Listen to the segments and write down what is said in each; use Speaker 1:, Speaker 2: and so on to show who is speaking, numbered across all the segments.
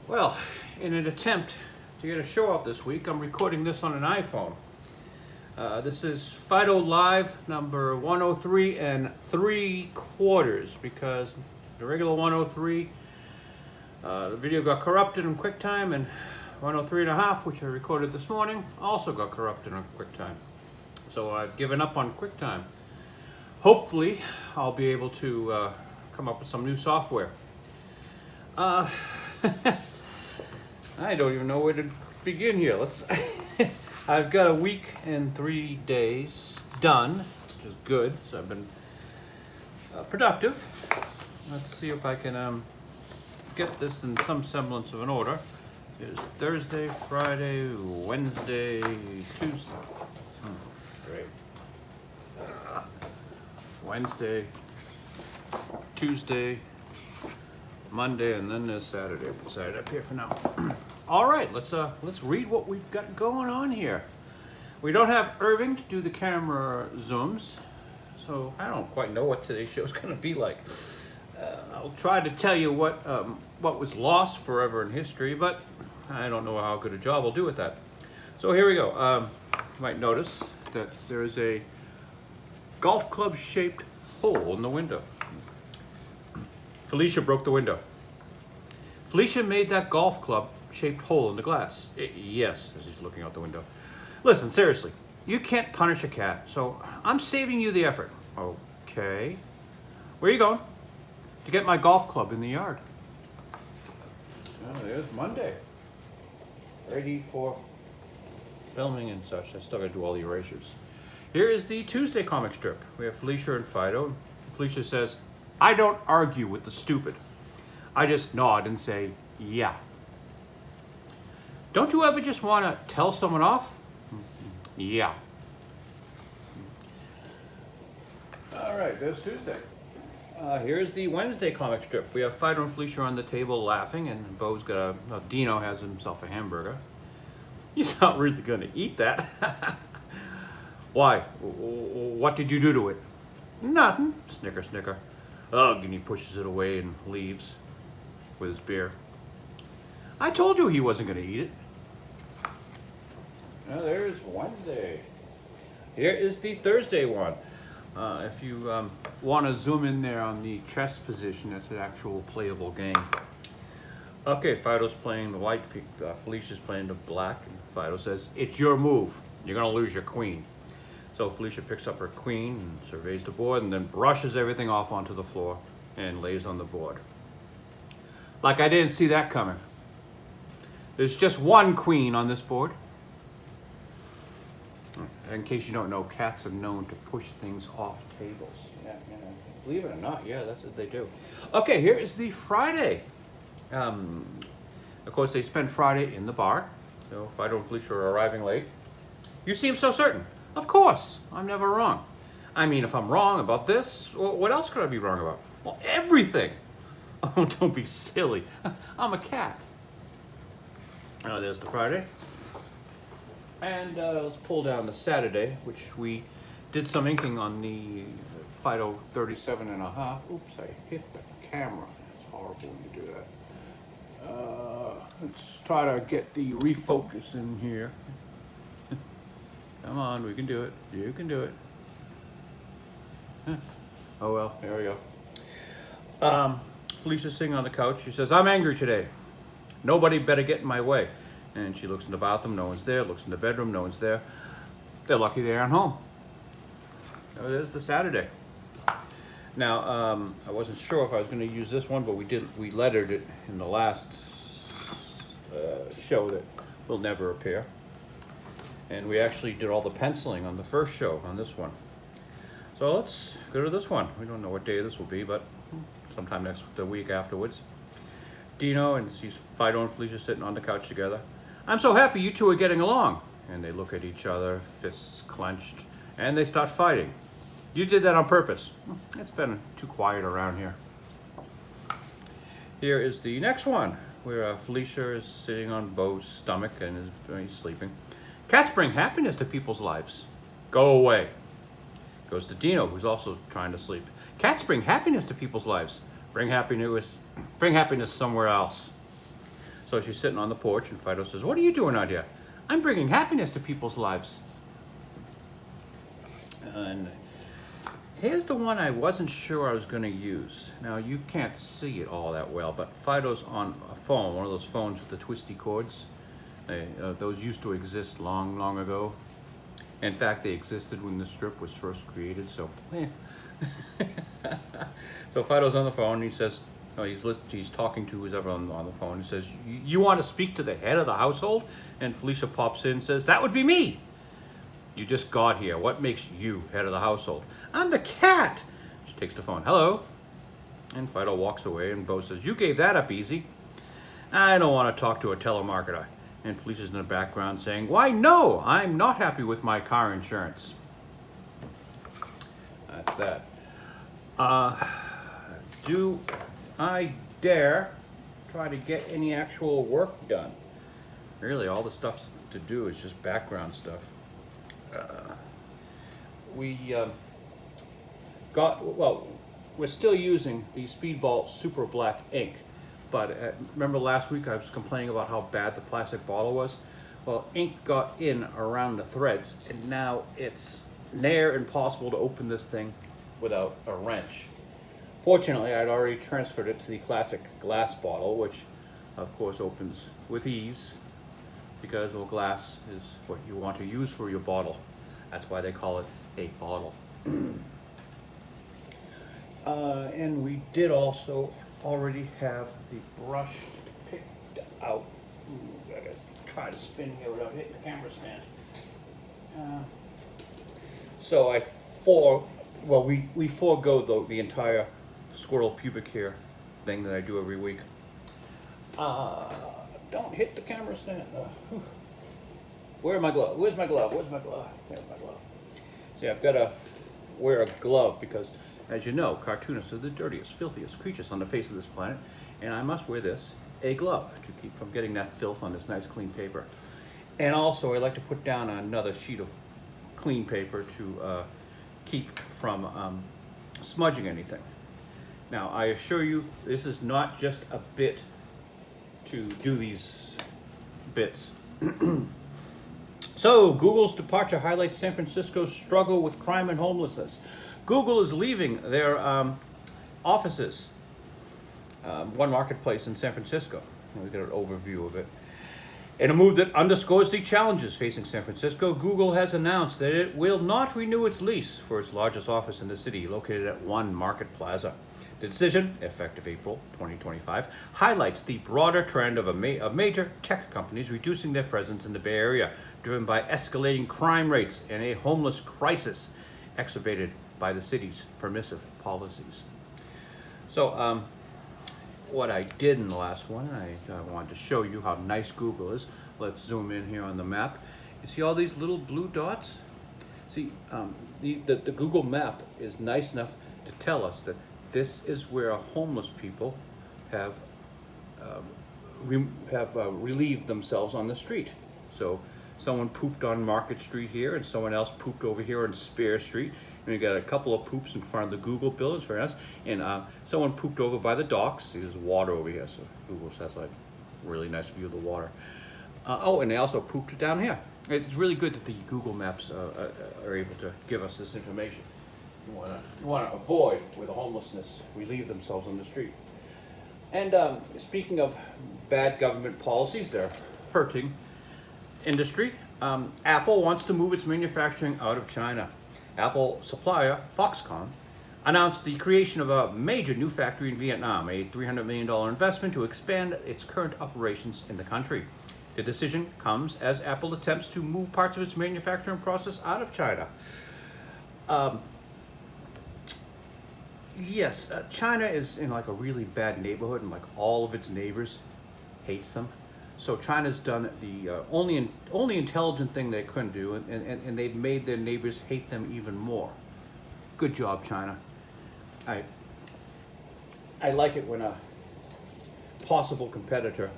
Speaker 1: Well, in an attempt to get a show out this week, I'm recording this on an iPhone. This is Fido Live number 103 and 3/4 because the regular 103, the video got corrupted in QuickTime, and 103 and a half, which I recorded this morning, also got corrupted on QuickTime. So I've given up on QuickTime. Hopefully, I'll be able to come up with some new software. I don't even know where to begin here. I've got a week and 3 days done, which is good. So I've been productive. Let's see if I can get this in some semblance of an order. It's Thursday, Friday, Wednesday, Tuesday. Great. Wednesday, Tuesday, Monday, and then there's Saturday. We'll set it up here for now. All right, let's read what we've got going on here. We don't have Irving to do the camera zooms, so I don't quite know what today's show is going to be like. I'll try to tell you what was lost forever in history, but I don't know how good a job I'll do with that. So here we go. You might notice that there is a golf club shaped hole in the window. Felicia broke the window. Felicia made that golf club shaped hole in the glass. Yes, as he's looking out the window. Listen, seriously, you can't punish a cat, so I'm saving you the effort. Okay. Where are you going? To get my golf club in the yard. Oh, there's Monday. Ready for filming and such. I still gotta do all the erasures. Here is the Tuesday comic strip. We have Felicia and Fido. Felicia says, "I don't argue with the stupid. I just nod and say, yeah. Don't you ever just want to tell someone off? Yeah." All right, there's Tuesday. Here's the Wednesday comic strip. We have Fido and Felicia on the table laughing, and Bo's got Dino has himself a hamburger. He's not really going to eat that. Why? What did you do to it? Nothing. Snicker, snicker. Ugh, and he pushes it away and leaves with his beer. I told you he wasn't going to eat it. Now there's Wednesday. Here is the Thursday one. If you want to zoom in there on the chess position, it's an actual playable game. Okay, Fido's playing the white, Felicia's playing the black, and Fido says, "It's your move. You're going to lose your queen." So Felicia picks up her queen and surveys the board and then brushes everything off onto the floor and lays on the board. Like I didn't see that coming. There's just one queen on this board. In case you don't know, cats are known to push things off tables. Yeah, believe it or not, yeah, that's what they do. Okay, here is the Friday. Of course, they spend Friday in the bar. So Fido and Felicia are arriving late. "You seem so certain." "Of course, I'm never wrong. I mean, if I'm wrong about this, what else could I be wrong about?" "Well, everything." "Oh, don't be silly. I'm a cat." Oh, there's the Friday. And let's pull down the Saturday, which we did some inking on the Fido 37 and a half. Oops, I hit the camera. It's horrible when you do that. Let's try to get the refocus in here. Come on, we can do it. You can do it. Oh well, there we go. Felicia's sitting on the couch. She says, "I'm angry today. Nobody better get in my way." And she looks in the bathroom, no one's there. Looks in the bedroom, no one's there. They're lucky they aren't home. Oh, there's the Saturday. Now, I wasn't sure if I was going to use this one, but we lettered it in the last show that will never appear. And we actually did all the penciling on the first show on this one. So let's go to this one. We don't know what day this will be, but sometime the week afterwards. Dino and sees Fido and Felicia sitting on the couch together. "I'm so happy you two are getting along." And they look at each other, fists clenched, and they start fighting. "You did that on purpose." "It's been too quiet around here." Here is the next one, where Felicia is sitting on Bo's stomach and he's sleeping. "Cats bring happiness to people's lives." "Go away." Goes to Dino, who's also trying to sleep. "Cats bring happiness to people's lives." Bring happiness somewhere else." So she's sitting on the porch, and Fido says, "What are you doing out here?" "I'm bringing happiness to people's lives." And here's the one I wasn't sure I was going to use. Now, you can't see it all that well, but Fido's on a phone, one of those phones with the twisty cords. Those used to exist long, long ago. In fact, they existed when the strip was first created, so... So Fido's on the phone, and he says, he's talking to whoever on the phone. He says, "You want to speak to the head of the household?" And Felicia pops in and says, "That would be me." "You just got here. What makes you head of the household?" "I'm the cat." She takes the phone. "Hello." And Fido walks away, and Bo says, "You gave that up easy." "I don't want to talk to a telemarketer." And Felicia's in the background saying, "Why, no, I'm not happy with my car insurance." That's that. Do I dare try to get any actual work done? Really, all the stuff to do is just background stuff. We're still using the Speedball Super Black ink, but remember last week I was complaining about how bad the plastic bottle was? Well, ink got in around the threads, and now it's near impossible to open this thing without a wrench. Fortunately, I'd already transferred it to the classic glass bottle, which of course opens with ease, because well, glass is what you want to use for your bottle. That's why they call it a bottle. And we did also already have the brush picked out. Ooh, I gotta try to spin here without hitting the camera stand. So we forego the entire squirrel pubic hair thing that I do every week. Don't hit the camera stand. Where's my glove? Where's my glove? There's my glove. See, I've got to wear a glove because, as you know, cartoonists are the dirtiest, filthiest creatures on the face of this planet, and I must wear a glove to keep from getting that filth on this nice clean paper. And also, I like to put down another sheet of clean paper to keep from smudging anything. Now, I assure you, this is not just a bit to do these bits. So, Google's departure highlights San Francisco's struggle with crime and homelessness. Google is leaving their offices, One Marketplace in San Francisco. We got an overview of it. In a move that underscores the challenges facing San Francisco, Google has announced that it will not renew its lease for its largest office in the city, located at One Market Plaza. The decision, effective April 2025, highlights the broader trend of major tech companies reducing their presence in the Bay Area, driven by escalating crime rates and a homeless crisis exacerbated by the city's permissive policies. So, what I did in the last one, I wanted to show you how nice Google is. Let's zoom in here on the map. You see all these little blue dots? See, the Google map is nice enough to tell us that this is where homeless people have relieved themselves on the street. So someone pooped on Market Street here, and someone else pooped over here on Spear Street. And we got a couple of poops in front of the Google building, very nice. And someone pooped over by the docks. See, there's water over here, so Google has like a really nice view of the water. And they also pooped down here. It's really good that the Google Maps are able to give us this information. You want to avoid where the homelessness relieve themselves on the street. And speaking of bad government policies, they're hurting industry. Apple wants to move its manufacturing out of China. Apple supplier Foxconn announced the creation of a major new factory in Vietnam, a $300 million investment to expand its current operations in the country. The decision comes as Apple attempts to move parts of its manufacturing process out of China. Yes, China is in like a really bad neighborhood, and like all of its neighbors hates them. So China's done the only intelligent thing they couldn't do, and they've made their neighbors hate them even more. Good job, China. I like it when a possible competitor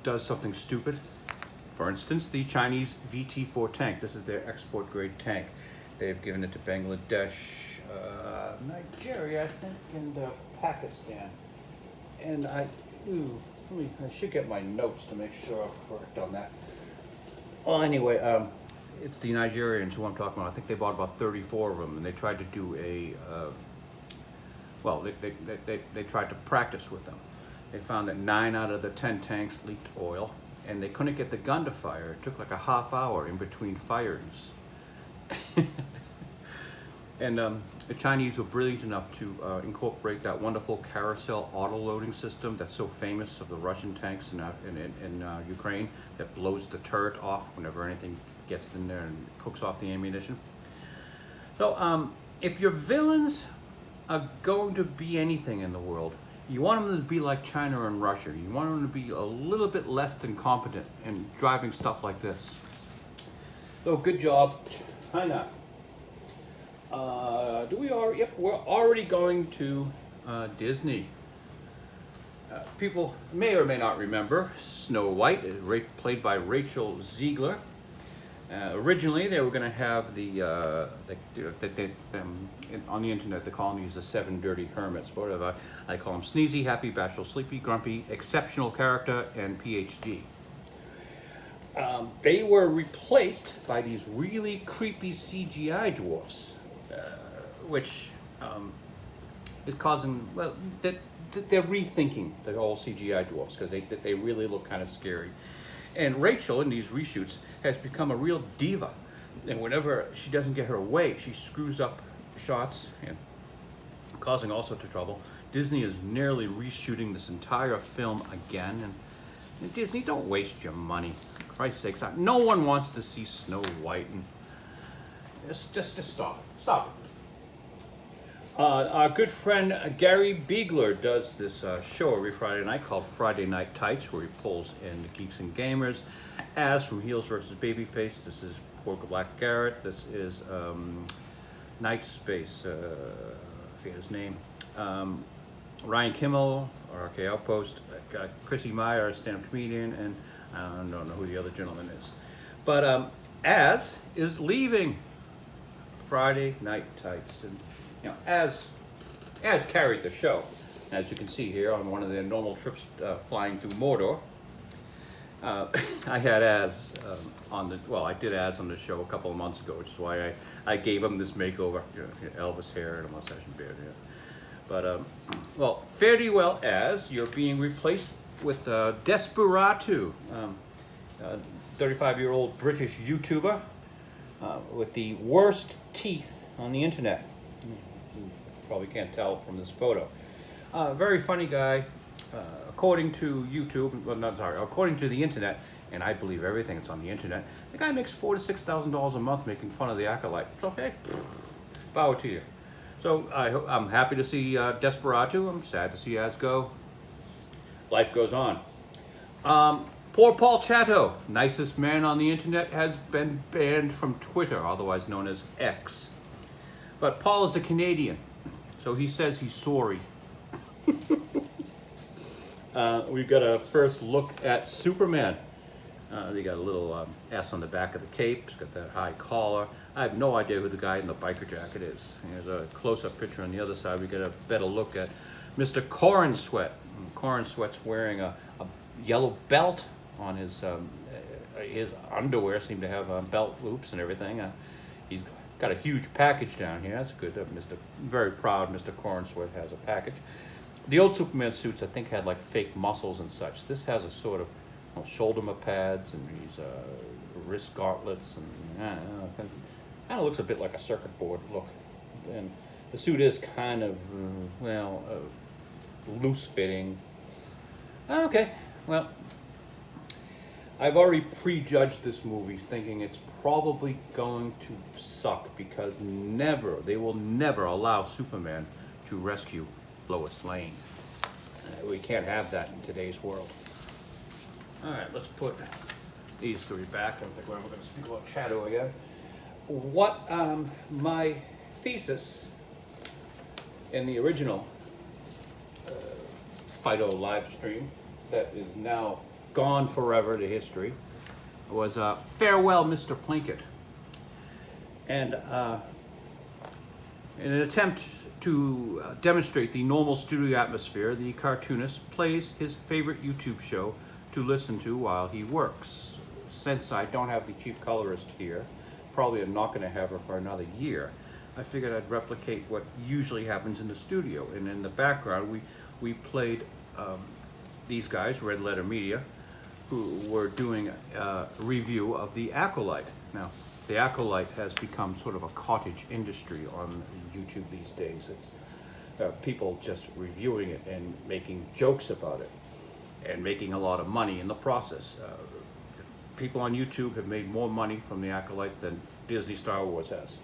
Speaker 1: does something stupid. For instance, the Chinese VT-4 tank. This is their export grade tank. They've given it to Bangladesh, Nigeria, I think, and Pakistan. And I should get my notes to make sure I've worked on that. Well, anyway, it's the Nigerians who I'm talking about. I think they bought about 34 of them, and they tried to do they tried to practice with them. They found that 9 out of the 10 tanks leaked oil, and they couldn't get the gun to fire. It took like a half hour in between fires. And the Chinese were brilliant enough to incorporate that wonderful carousel auto-loading system that's so famous of the Russian tanks in Ukraine, that blows the turret off whenever anything gets in there and cooks off the ammunition. So if your villains are going to be anything in the world, you want them to be like China and Russia. You want them to be a little bit less than competent in driving stuff like this. So good job, China. Yep, we're already going to Disney. People may or may not remember Snow White, played by Rachel Ziegler. Originally, they were going to have on the internet they call these the 7 dirty hermits. Whatever I call them: sneezy, happy, bashful, sleepy, grumpy, exceptional character, and PhD. They were replaced by these really creepy CGI dwarfs, which is causing, well, they're rethinking the whole CGI dwarfs because they really look kind of scary. And Rachel, in these reshoots, has become a real diva. And whenever she doesn't get her way, she screws up shots and causing all sorts of trouble. Disney is nearly reshooting this entire film again. And Disney, don't waste your money. For Christ's sakes, no one wants to see Snow White. And just stop it. Stop it. Our good friend Gary Biegler does this show every Friday night called Friday Night Tights, where he pulls in the geeks and gamers. As from Heels versus Babyface, this is Poor Black Garrett. This is Night Space, I forget his name. Ryan Kimmel, RK Outpost. Chrissy Meyer, stand-up comedian, and I don't know who the other gentleman is. But Az is leaving Friday Night Tights. And you know, Az carried the show, as you can see here on one of their normal trips flying through Mordor. I had Az I did Az on the show a couple of months ago, which is why I gave him this makeover, Elvis hair and a mustache and beard. Yeah. But well, fare thee well, Az. You're being replaced with Desperatu, 35-year-old British YouTuber with the worst teeth on the internet. You probably can't tell from this photo. Very funny guy, according to YouTube. Well, not sorry, according to the internet, and I believe everything that's on the internet. The guy makes $4,000 to $6,000 a month making fun of the acolyte. It's okay. Bow to you. So I'm happy to see Desperatu. I'm sad to see Az go. Life goes on. Poor Paul Chatto, nicest man on the internet, has been banned from Twitter, otherwise known as X. But Paul is a Canadian, so he says he's sorry. We've got a first look at Superman. They got a little S on the back of the cape. It's got that high collar. I have no idea who the guy in the biker jacket is. There's a close-up picture on the other side. We get a better look at Mr. Corn Sweat. Corn Sweat's wearing a yellow belt on his underwear. Seem to have belt loops and everything. He's got a huge package down here. That's good. Very proud Mr. Corn Sweat has a package. The old Superman suits, I think, had like fake muscles and such. This has a sort of shoulder pads and these wrist gauntlets, and I don't know, kind of looks a bit like a circuit board look. And the suit is kind of loose fitting. Okay, well, I've already prejudged this movie, thinking it's probably going to suck because they will never allow Superman to rescue Lois Lane. We can't have that in today's world. All right, let's put these three back. I don't think we're ever going to speak about Chatto again. What my thesis in the original Fido live stream that is now gone forever to history was Farewell, Mister Plinkett. And in an attempt To demonstrate the normal studio atmosphere, the cartoonist plays his favorite YouTube show to listen to while he works. Since I don't have the chief colorist here, probably I'm not going to have her for another year, I figured I'd replicate what usually happens in the studio. And in the background, we played these guys, Red Letter Media, who were doing a review of The Acolyte. Now, The Acolyte has become sort of a cottage industry on YouTube these days. It's people just reviewing it and making jokes about it and making a lot of money in the process. People on YouTube have made more money from The Acolyte than Disney Star Wars has.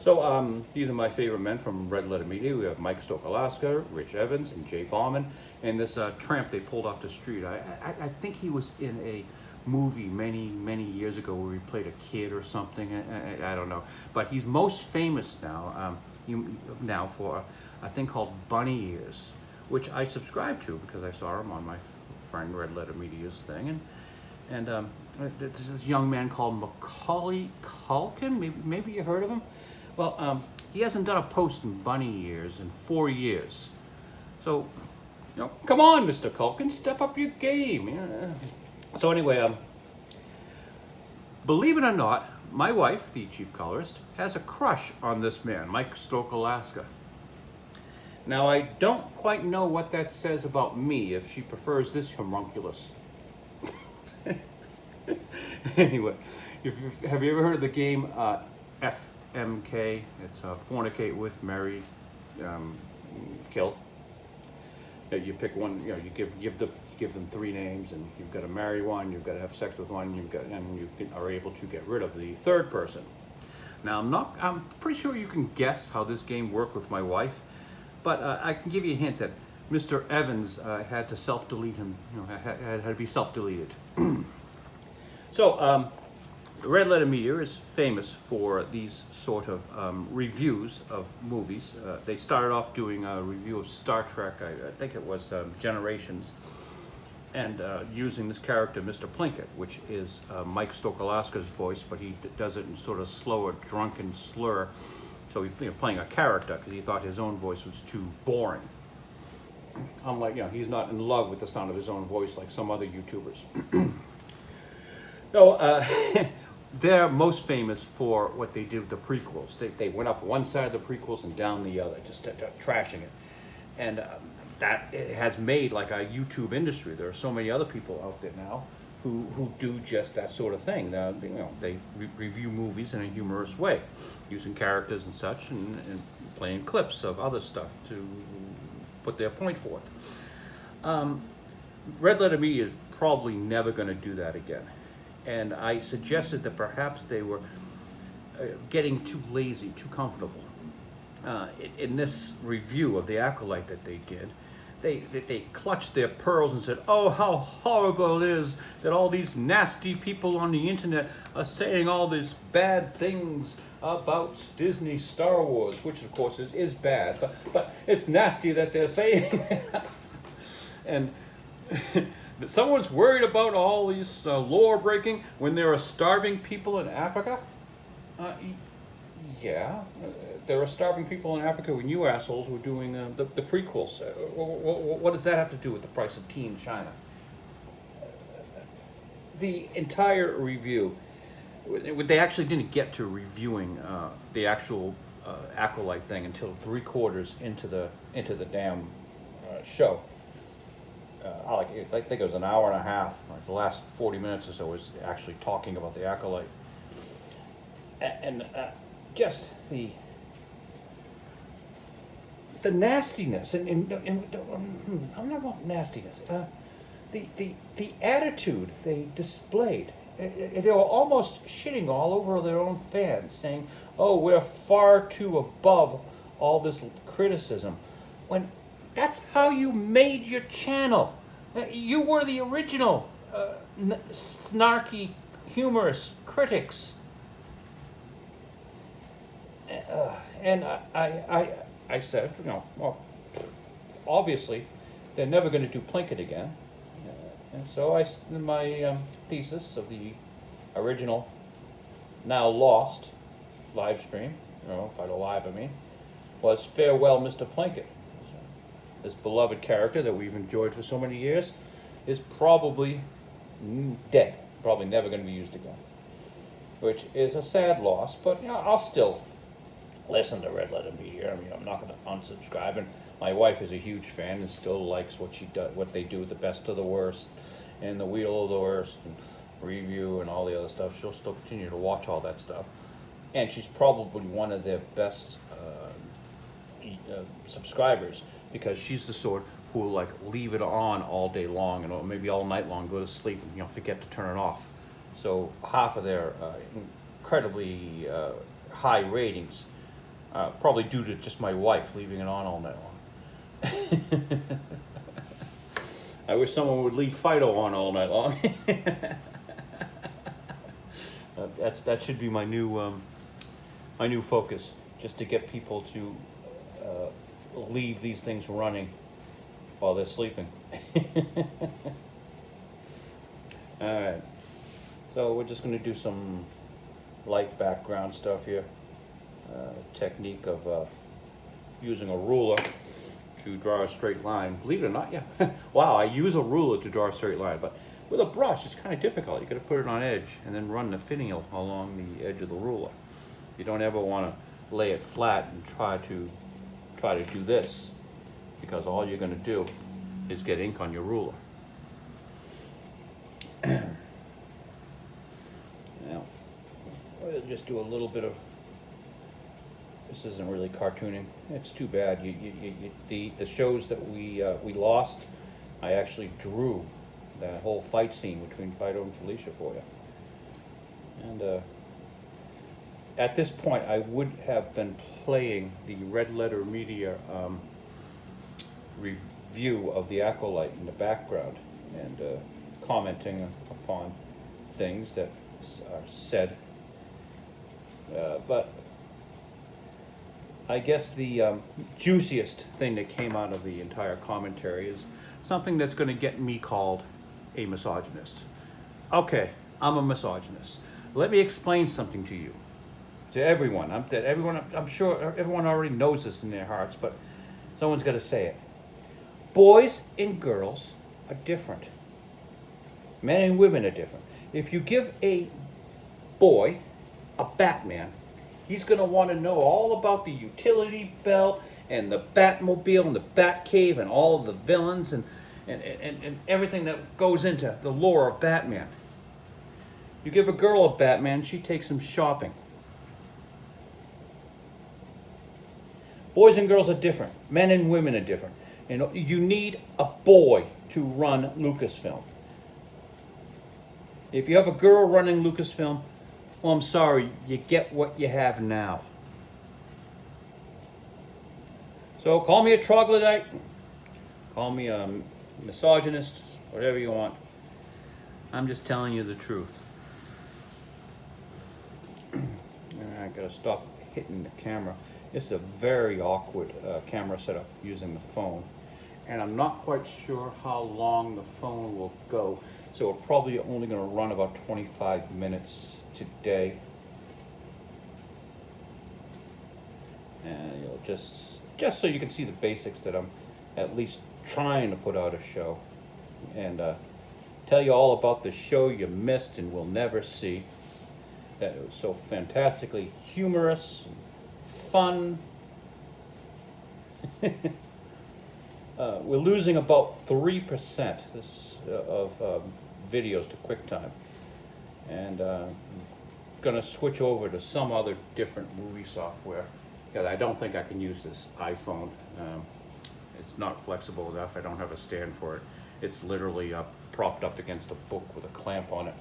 Speaker 1: So these are my favorite men from Red Letter Media. We have Mike Stokalaska, Rich Evans, and Jay Bauman. And this tramp they pulled off the street. I think he was in a movie many years ago where he played a kid or something. I don't know. But he's most famous now, for a thing called Bunny Ears, which I subscribe to because I saw him on my friend Red Letter Media's thing. And there's this young man called Macaulay Culkin. Maybe you heard of him. Well, he hasn't done a post in Bunny Ears in 4 years. So, come on, Mr. Culkin, step up your game. Yeah. So anyway, believe it or not, my wife, the chief colorist, has a crush on this man, Mike Stokalaska. Now, I don't quite know what that says about me, if she prefers this homunculus. Anyway, have you ever heard of the game FMK? It's fornicate with, marry, kill. You pick one. You give them 3 names, and you've got to marry one. You've got to have sex with one. And you are able to get rid of the third person. Now I'm pretty sure you can guess how this game worked with my wife, but I can give you a hint that Mr. Evans had to self-delete him. Had to be self-deleted. So. Red Letter Media is famous for these sort of reviews of movies. They started off doing a review of Star Trek, I think it was Generations, and using this character, Mister Plinkett, which is Mike Stokalaska's voice, but he does it in sort of slower, drunken slur. So he's playing a character because he thought his own voice was too boring. Unlike, he's not in love with the sound of his own voice like some other YouTubers. So, they're most famous for what they did with the prequels. They went up one side of the prequels and down the other, just trashing it. And that it has made like a YouTube industry. There are so many other people out there now who do just that sort of thing. They review movies in a humorous way, using characters and such, and playing clips of other stuff to put their point forth. Red Letter Media is probably never going to do that again. And I suggested that perhaps they were getting too lazy, too comfortable. In this review of The Acolyte that they did, they clutched their pearls and said, "Oh, how horrible it is that all these nasty people on the internet are saying all these bad things about Disney Star Wars," which of course is bad, but it's nasty that they're saying. And someone's worried about all these lore breaking when there are starving people in Africa? Yeah, there are starving people in Africa when you assholes were doing the prequels. What does that have to do with the price of tea in China? The entire review, they actually didn't get to reviewing the actual Acolyte thing until 3/4 into the damn show. I think it was an hour and a half. Like the last 40 minutes or so was actually talking about the Acolyte, and just the nastiness. And I'm not about nastiness. The attitude they displayed. They were almost shitting all over their own fans, saying, "Oh, we're far too above all this criticism," when that's how you made your channel. You were the original snarky, humorous critics. And I said, well, obviously, they're never going to do Plinkett again. And so in my thesis of the original, now lost, live stream, Fido Live, was Farewell, Mister Plinkett. This beloved character that we've enjoyed for so many years is probably dead. Probably never going to be used again. Which is a sad loss, but I'll still listen to Red Letter Media. I mean, I'm not going to unsubscribe. And my wife is a huge fan and still likes what she does, what they do with the Best of the Worst and the Wheel of the Worst and review and all the other stuff. She'll still continue to watch all that stuff. And she's probably one of their best subscribers, because she's the sort who will like leave it on all day long and maybe all night long, go to sleep and forget to turn it off. So half of their incredibly high ratings probably due to just my wife leaving it on all night long. I wish someone would leave Fido on all night long. That should be my new focus, just to get people to leave these things running while they're sleeping. All right, so we're just going to do some light background stuff here. Technique of using a ruler to draw a straight line. Believe it or not, yeah. Wow, I use a ruler to draw a straight line, but with a brush, it's kind of difficult. You got to put it on edge and then run the finial along the edge of the ruler. You don't ever want to lay it flat and try to do this, because all you're going to do is get ink on your ruler. Now, we'll just do a little bit of. This isn't really cartooning. It's too bad. The shows that we lost, I actually drew that whole fight scene between Fido and Felicia for you. And at this point, I would have been playing the Red Letter Media review of the Acolyte in the background and commenting upon things that are said. But I guess the juiciest thing that came out of the entire commentary is something that's going to get me called a misogynist. Okay, I'm a misogynist. Let me explain something to you, to everyone. I'm sure everyone already knows this in their hearts, but someone's got to say it. Boys and girls are different. Men and women are different. If you give a boy a Batman, he's going to want to know all about the utility belt and the Batmobile and the Batcave and all of the villains and everything that goes into the lore of Batman. You give a girl a Batman, she takes him shopping. Boys and girls are different. Men and women are different. And you need a boy to run Lucasfilm. If you have a girl running Lucasfilm, well, I'm sorry, you get what you have now. So call me a troglodyte, call me a misogynist, whatever you want. I'm just telling you the truth. I gotta stop hitting the camera. It's a very awkward camera setup using the phone. And I'm not quite sure how long the phone will go. So we're probably only gonna run about 25 minutes today. And just so you can see the basics that I'm at least trying to put out a show. And tell you all about the show you missed and will never see. That it was so fantastically humorous, fun. We're losing about 3% of videos to QuickTime, and going to switch over to some other different movie software, because I don't think I can use this iPhone. It's not flexible enough. I don't have a stand for it. It's literally propped up against a book with a clamp on it.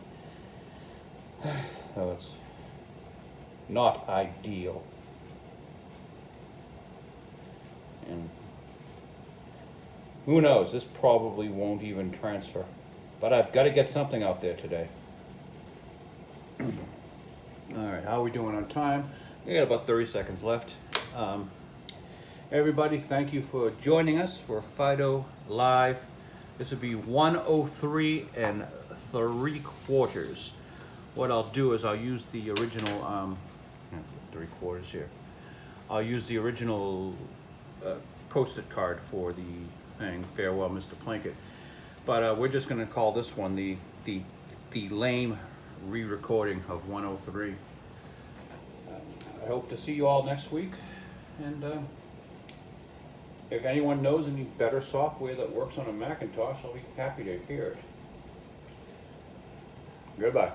Speaker 1: So it's not ideal. And who knows, this probably won't even transfer. But I've got to get something out there today. All right, how are we doing on time? We got about 30 seconds left. Everybody, thank you for joining us for Fido Live. This would be 103 3/4. What I'll do is I'll use the original 3/4 here. I'll use the original post-it card for the thing, Farewell, Mr. Plinkett. But we're just going to call this one the lame re-recording of 103. I hope to see you all next week, and if anyone knows any better software that works on a Macintosh, I'll be happy to hear it. Goodbye.